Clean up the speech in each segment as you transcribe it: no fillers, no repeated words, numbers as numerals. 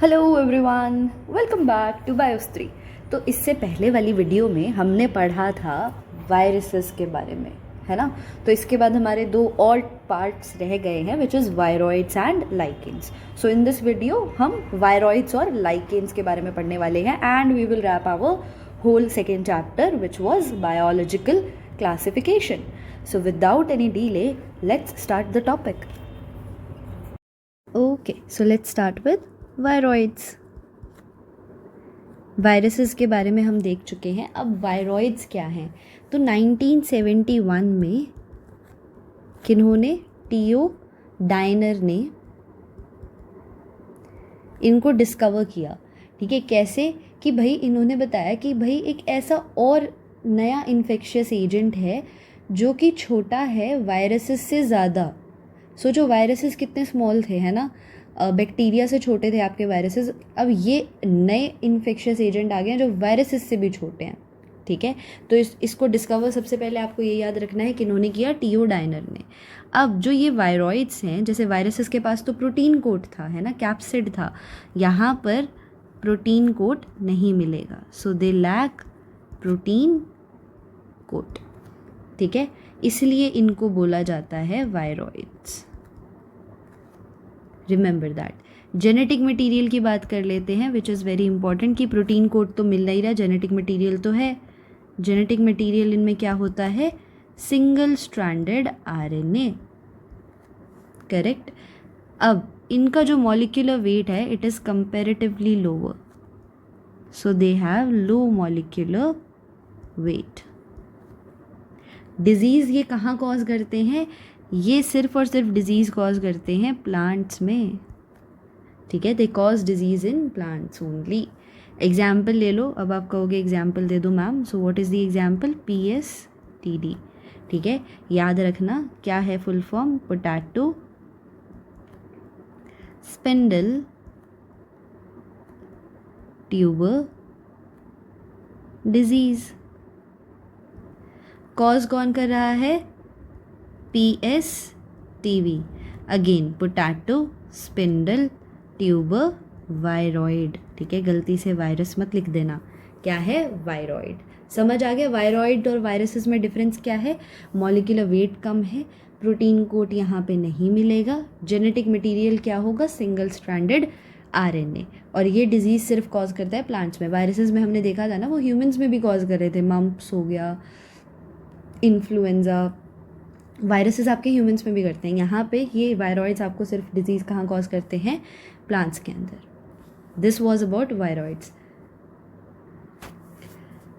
Hello everyone, welcome back to बायोस्त्री। तो इससे पहले वाली वीडियो में हमने पढ़ा था वायरसेस के बारे में, है ना। तो इसके बाद हमारे दो और पार्ट्स रह गए हैं which is viroids and lichens. So in this video हम वायरॉइड्स और लाइकेंस के बारे में पढ़ने वाले हैं and we will wrap our whole second chapter which was biological classification. So without any delay let's start the topic. Okay, so let's start with viroids. Viruses के बारे में हम देख चुके हैं। अब वायरॉइड्स क्या हैं? तो 1971 में किन्होंने, टीओ डायनर ने इनको डिस्कवर किया। ठीक है, कैसे कि भाई इन्होंने बताया कि भाई एक ऐसा और नया इन्फेक्शियस एजेंट है जो कि छोटा है वायरसेस से ज़्यादा। सोचो वायरसेस कितने स्मॉल थे, है ना, बैक्टीरिया से छोटे थे आपके वायरसेस। अब ये नए इन्फेक्शियस एजेंट आ गए हैं जो वायरसेस से भी छोटे हैं। ठीक है, तो इसको डिस्कवर सबसे पहले आपको ये याद रखना है कि इन्होंने किया, टीओ डायनर ने। अब जो ये वायरॉइड्स हैं, जैसे वायरसेस के पास तो प्रोटीन कोट था, है ना, कैप्सिड था, यहाँ पर प्रोटीन कोट नहीं मिलेगा। सो दे लैक प्रोटीन कोट। ठीक है, इसलिए इनको बोला जाता है viroids. Remember that. Genetic material की बात कर लेते हैं विच इज़ वेरी इंपॉर्टेंट कि प्रोटीन कोड तो मिल नहीं रहा, जेनेटिक मटेरियल तो है। जेनेटिक मटेरियल इनमें क्या होता है? Single stranded RNA. करेक्ट। अब इनका जो मॉलिक्यूलर वेट है it is comparatively lower, so they have low molecular weight. Disease ये कहाँ कॉज करते हैं? ये सिर्फ और सिर्फ डिजीज़ कॉज करते हैं प्लांट्स में। ठीक है, they cause disease in plants only. Example ले लो। अब आप कहोगे एग्जाम्पल दे दो ma'am, so what is the example? PSTD। ठीक है, याद रखना क्या है full form? Potato spindle tuber disease. Cause कौन कर रहा है? PSTV। Again potato spindle tuber viroid. ठीक है, गलती से वायरस मत लिख देना। क्या है? वायरॉइड। समझ आ गया वायरॉइड और वायरसेस में डिफरेंस क्या है? मॉलिक्यूलर वेट कम है, प्रोटीन कोट यहाँ पे नहीं मिलेगा, जेनेटिक मटेरियल क्या होगा? Single stranded RNA. और ये डिजीज़ सिर्फ कॉज करता है प्लांट्स में। वायरसेस में हमने देखा था ना, वो ह्यूमंस में भी कॉज कर रहे थे। मम्प्स हो गया, इन्फ्लुएंजा, वायरसेस आपके ह्यूमंस में भी करते हैं। यहाँ पे ये वायरॉइड्स आपको सिर्फ डिजीज़ कहाँ कॉज करते हैं? प्लांट्स के अंदर। This was about viroids.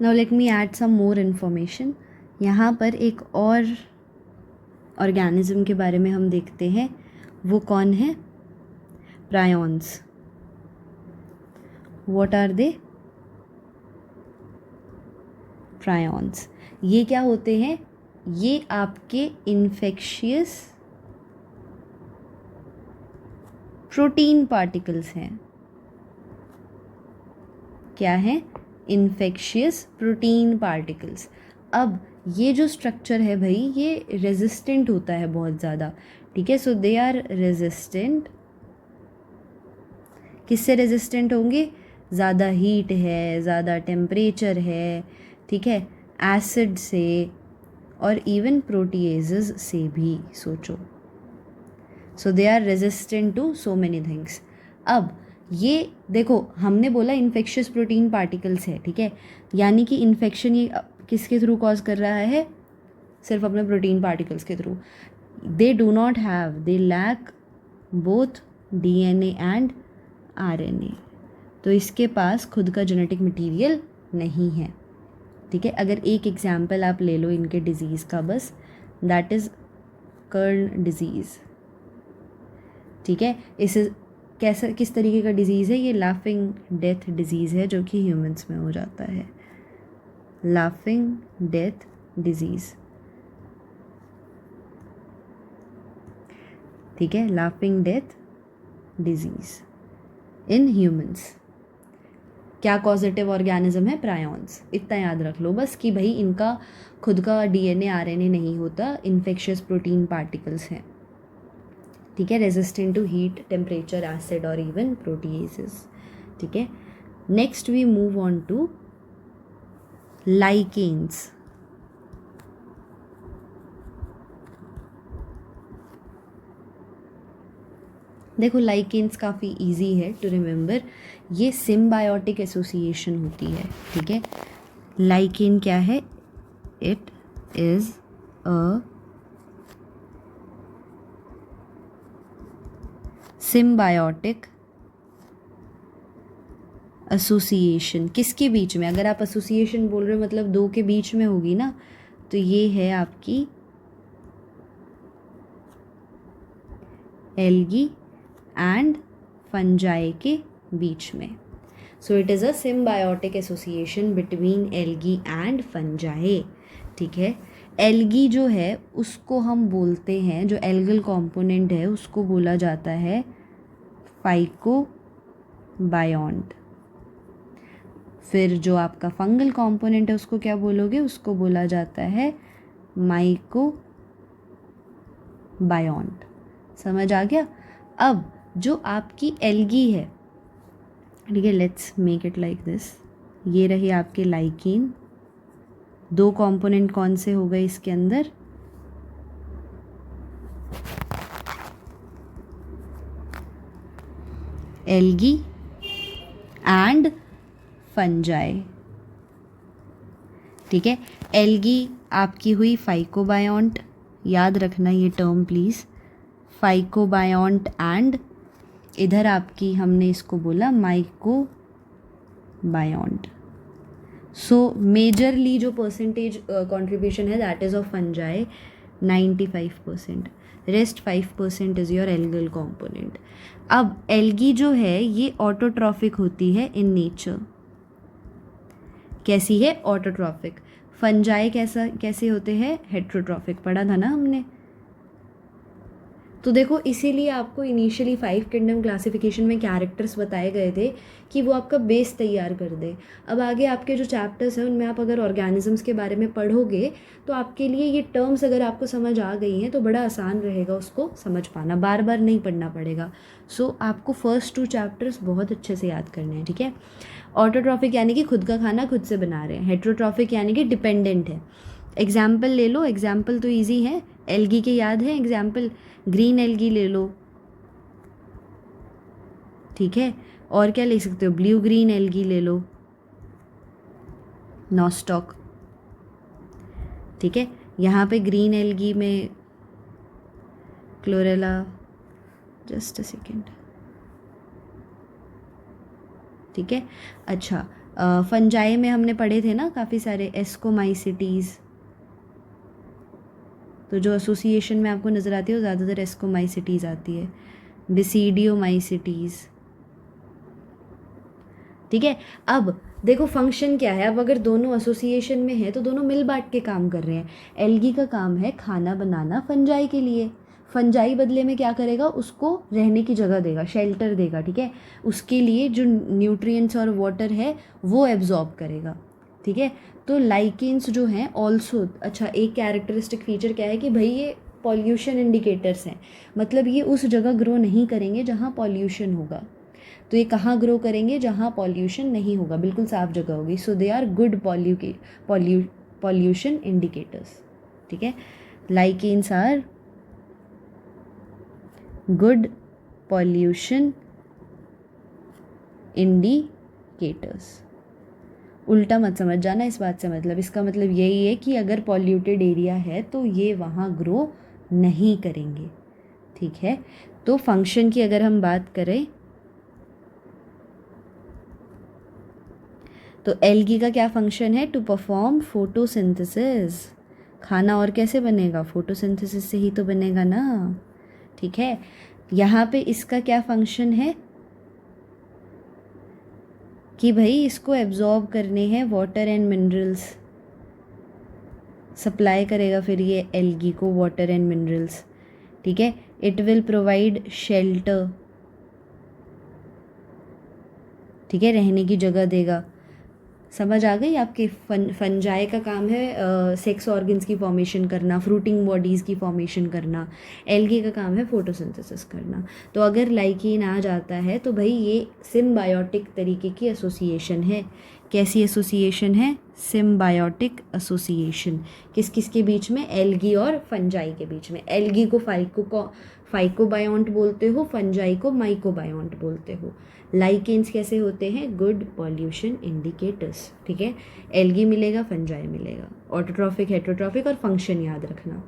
Now let me add some more information. यहाँ पर एक और ऑर्गेनिज्म के बारे में हम देखते हैं। वो कौन है? Prions. What are they? Prions. ये क्या होते हैं? ये आपके इन्फेक्शियस प्रोटीन पार्टिकल्स हैं। क्या है? Infectious protein particles. अब ये जो स्ट्रक्चर है भाई, ये रेजिस्टेंट होता है बहुत ज़्यादा। ठीक है, सो दे आर रेजिस्टेंट। किससे रेजिस्टेंट होंगे? ज़्यादा हीट है, ज़्यादा टेम्परेचर है, ठीक है, एसिड से और इवन प्रोटीएजेस से भी। सोचो, so they are resistant to so many things. अब ये देखो, हमने बोला इन्फेक्शियस प्रोटीन पार्टिकल्स है, ठीक है, यानी कि इन्फेक्शन ये किसके थ्रू कॉज कर रहा है? सिर्फ अपने प्रोटीन पार्टिकल्स के through. They do not have, they lack both DNA and RNA। तो इसके पास खुद का जेनेटिक मटीरियल नहीं है। ठीक है, अगर एक एग्जाम्पल आप ले लो इनके डिजीज़ का बस, दैट इज़ कर्न डिजीज़। ठीक है, इसे कैसा, किस तरीके का डिजीज़ है? ये लाफिंग डेथ डिजीज़ है जो कि ह्यूमंस में हो जाता है। Laughing death disease. ठीक है, laughing death disease in humans. क्या पॉजिटिव ऑर्गेनिज्म है? प्रायॉन्स। इतना याद रख लो बस कि भाई इनका खुद का DNA RNA नहीं होता, इन्फेक्शियस प्रोटीन पार्टिकल्स हैं। ठीक है, resistant to heat, temperature, acid और इवन प्रोटीएजेस। ठीक है, next we move on to lichens. देखो लाइकेन्स काफ़ी इजी है टू रिमेंबर, ये सिम्बायोटिक एसोसिएशन होती है। ठीक है, लाइकेन क्या है? It is a symbiotic association. किसके बीच में? अगर आप एसोसिएशन बोल रहे हो मतलब दो के बीच में होगी ना, तो ये है आपकी एल्गी एंड फंजाई के बीच में। So it is a symbiotic association between algae and fungi. ठीक है, एल्गी जो है उसको हम बोलते हैं, जो एल्गल कंपोनेंट है उसको बोला जाता है फाइकोबायोन्ट। फिर जो आपका फंगल कंपोनेंट है उसको क्या बोलोगे? उसको बोला जाता है माइकोबायोन्ट। समझ आ गया? अब जो आपकी एल्गी है, ठीक है, let's make it like this, ये रही आपके लाइकेन। दो कंपोनेंट कौन से हो गए इसके अंदर? Algae and fungi. ठीक है, एल्गी आपकी हुई फाइकोबायोन्ट, याद रखना ये टर्म प्लीज़, फाइकोबायोन्ट, एंड इधर आपकी हमने इसको बोला माइकोबायोन्ट। सो मेजरली जो परसेंटेज कंट्रीब्यूशन है that is of fungi 95%, rest 5% is your algal component. अब एल्गी जो है ये ऑटोट्रॉफिक होती है इन नेचर। कैसी है? ऑटोट्रॉफिक। फंजाई कैसे होते हैं? हेट्रोट्रॉफिक। पढ़ा था ना हमने। तो देखो इसीलिए आपको इनिशियली 5 किंगडम क्लासिफिकेशन में कैरेक्टर्स बताए गए थे कि वो आपका बेस तैयार कर दे। अब आगे आपके जो चैप्टर्स हैं उनमें आप अगर ऑर्गेनिजम्स के बारे में पढ़ोगे तो आपके लिए ये टर्म्स अगर आपको समझ आ गई हैं तो बड़ा आसान रहेगा उसको समझ पाना, बार बार नहीं पढ़ना पड़ेगा। सो आपको फर्स्ट 2 चैप्टर्स बहुत अच्छे से याद करने हैं। ठीक है, ऑटोट्रॉफिक यानी कि खुद का खाना खुद से बना रहे हैं, हेट्रोट्रॉफिक यानी कि डिपेंडेंट है। एग्जाम्पल ले लो, एग्जाम्पल तो ईजी है, एल्गी के याद है एग्जाम्पल, ग्रीन एल्गी ले लो। ठीक है, और क्या ले सकते हो? ब्लू ग्रीन एल्गी ले लो, नॉस्टॉक। ठीक है, यहाँ पे ग्रीन एल्गी में क्लोरेला, जस्ट अ सेकेंड। ठीक है, अच्छा, फंजाई में हमने पढ़े थे ना काफ़ी सारे एस्कोमाइसिटीज़, तो जो एसोसिएशन में आपको नज़र आती है वो ज़्यादातर एस्कोमाइसिटीज़ आती है, बेसिडियोमाइसिटीज़। ठीक है, अब देखो फंक्शन क्या है। अब अगर दोनों एसोसिएशन में है तो दोनों मिल बांट के काम कर रहे हैं। एल्गी का काम है खाना बनाना फंजाई के लिए, फंजाई बदले में क्या करेगा? उसको रहने की जगह देगा, शेल्टर देगा। ठीक है, उसके लिए जो न्यूट्रिएंट्स और वाटर है वो एब्जॉर्ब करेगा। ठीक है, तो लाइकेन्स जो हैं ऑल्सो, अच्छा एक कैरेक्टरिस्टिक फीचर क्या है कि भाई ये पॉल्यूशन इंडिकेटर्स हैं, मतलब ये उस जगह ग्रो नहीं करेंगे जहाँ पॉल्यूशन होगा। तो ये कहाँ ग्रो करेंगे? जहाँ पॉल्यूशन नहीं होगा, बिल्कुल साफ जगह होगी। So they are good pollution indicators. ठीक है, lichens are good pollution indicators. उल्टा मत समझ जाना इस बात से, मतलब इसका मतलब यही है कि अगर पॉल्यूटेड एरिया है तो ये वहाँ ग्रो नहीं करेंगे। ठीक है, तो फंक्शन की अगर हम बात करें तो एल्गी का क्या फंक्शन है? To perform photosynthesis. खाना और कैसे बनेगा? फोटोसिंथेसिस से ही तो बनेगा ना। ठीक है, यहाँ पे इसका क्या फंक्शन है कि भाई इसको एब्जॉर्ब करने हैं वाटर एंड मिनरल्स, सप्लाई करेगा फिर ये एल्गी को वाटर एंड मिनरल्स। ठीक है, इट विल प्रोवाइड शेल्टर। ठीक है, रहने की जगह देगा। समझ आ गई आपके? फंजाई का काम है सेक्स ऑर्गन्स की फॉर्मेशन करना, फ्रूटिंग बॉडीज़ की फॉर्मेशन करना। एल्गी का काम है फोटोसिंथेसिस करना। तो अगर लाइकेन आ जाता है तो भाई ये सिम्बायोटिक तरीके की एसोसिएशन है। कैसी एसोसिएशन है? Symbiotic association. किस किस के बीच में? एल्गी और फंजाई के बीच में। एल्गी को फाइकोबायोंट बोलते हो, फंजाई को माइकोबायोंट बोलते हो। लाइकेन्स कैसे होते हैं? Good pollution indicators. ठीक है, एल्गी मिलेगा, फंजाई मिलेगा। ऑटोट्रॉफिक, हेटरोट्रॉफिक और फंक्शन याद रखना।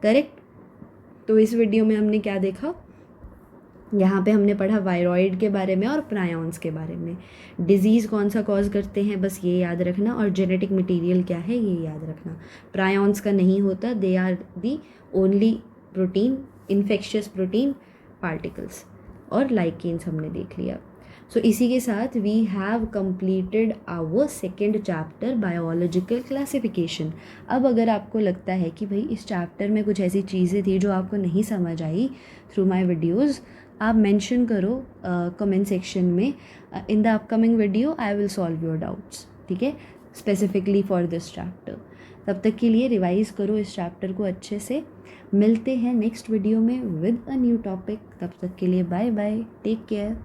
करेक्ट। तो इस वीडियो में हमने क्या देखा? यहाँ पे हमने पढ़ा वायरॉइड के बारे में और प्रायॉन्स के बारे में। डिजीज़ कौन सा कॉज करते हैं बस ये याद रखना, और जेनेटिक मटेरियल क्या है ये याद रखना। प्रायॉन्स का नहीं होता, they are the only protein, infectious protein particles. और लाइकेन्स हमने देख लिया। सो इसी के साथ we have completed our second chapter biological classification. अब अगर आपको लगता है कि भाई इस चैप्टर में कुछ ऐसी चीज़ें थी जो आपको नहीं समझ आई थ्रू माय वीडियोस, आप मेंशन करो कमेंट सेक्शन में। In the upcoming video I will solve your doubts. ठीक है, स्पेसिफिकली फॉर दिस चैप्टर। तब तक के लिए रिवाइज करो इस चैप्टर को अच्छे से। मिलते हैं नेक्स्ट वीडियो में विद अ न्यू टॉपिक। तब तक के लिए बाय बाय, टेक केयर।